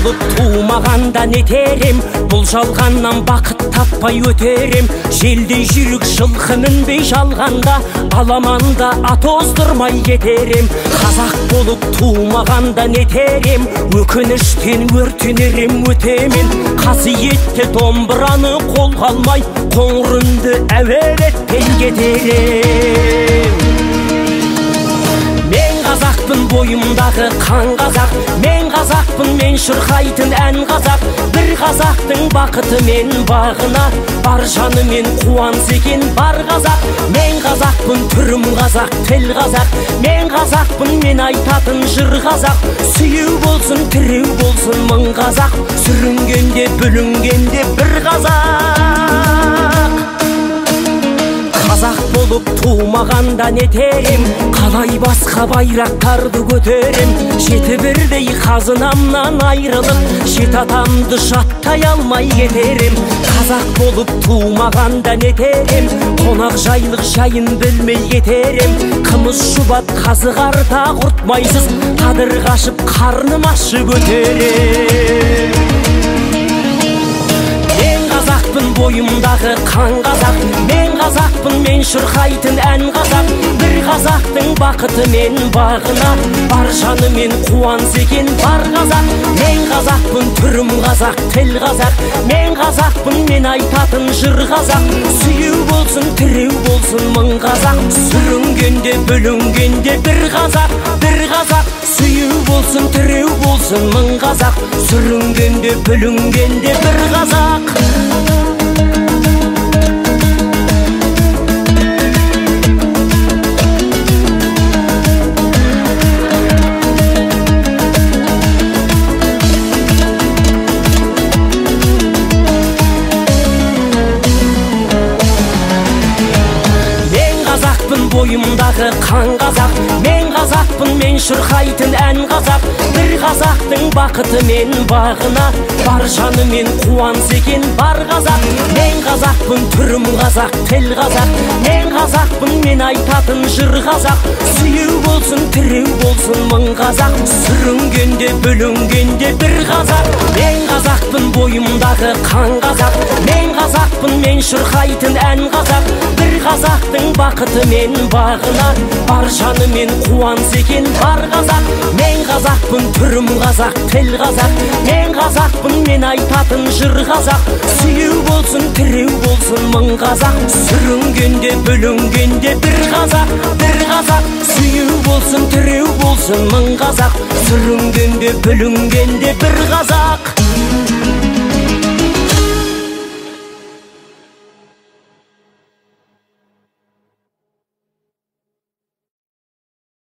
Болып туымағанда нетерем, бұл жалғаннан бақыт таппай өтерем. Желдей жүрік жылқы мінбей жалғанда, аламанда ат оздырмай кетерем. Қазақ болып туымағанда нетерем, өкініштен өртенерем өтемен. Қасиетті домбыраны қолға алмай, қоңыр үнді әуелеттен кетерем. Мен қазақпын, бойымдағы қан қазақ, мен қазақпын, мен шырқайтын ән қазақ. Бір қазақтың бақыты мен бағына, бар жанымен қуанса екен бар қазақ. Мен қазақпын, түрім қазақ, тіл қазақ, мен қазақпын, мен айтатын жыр қазақ. Сүйеу болсын, тіреу болсын мың қазақ, сүрінгенде бүлінгенде бір қазақ. Қазақ болып туымағанда нетерем, қалай басқа байрақтарды көтерем. Жеті бірдей қазынамнан айрылып, жет атамды жаттай алмай кетерем. Қазақ болып туымағанда нетерем, қонақ жайлық жайын білмей кетерем. Қымыз шұбат қазы қарта құртмайсыз, қадыр қашып қарным ашып өтерем. Қазақпын, бойымдағы қан қазақ, мен қазақпын, мен шырқайтын ән қазақ. Бір қазақтың бақыты мен бағына, бар жанымен қуанса екен бар қазақ. Мен қазақпын, түрім қазақ, тіл қазақ, мен қазақпын, мен айтатын жыр қазақ. Сүйеу болсын, тіреу болсын мың қазақ, сүрінгенде бүлінгенде бір қазақ, бір қазақ. Сүйеу болсын, тіреу болсын мың қазақ, сүрінгенде бүлінгенде бір қазақ. Бойымдағы қан қазақ, мен қазақпын, мен шырқайтын ән қазақ. Бір қазақтың бақыты мен бағына, бар жанымен қуанса екен бар қазақ. Мен қазақпын, түрім қазақ, тіл қазақ, мен қазақпын, мен айтатын жыр қазақ. Сүйеу болсын, тіреу болсын мың қазақ, сүрінгенде бүлінгенде бір қазақ. Мен қазақпын, бойымдағы қан қазақ, мен қазақпын, мен шырқайтын ән қазақ. Бір қазақтың бақыты мен бағына, бар жанымен қуанса екен бар қазақ. Мен қазақпын, түрім қазақ, тіл қазақ, мен қазақпын, мен айтатын жыр қазақ. Сүйеу болсын, тіреу болсын мың қазақ, сүрінгенде бүлінгенде бір қазақ, бір қазақ. Сүйеу болсын, тіреу болсын мың қазақ, сүрінгенде бүлінгенде бір қазақ.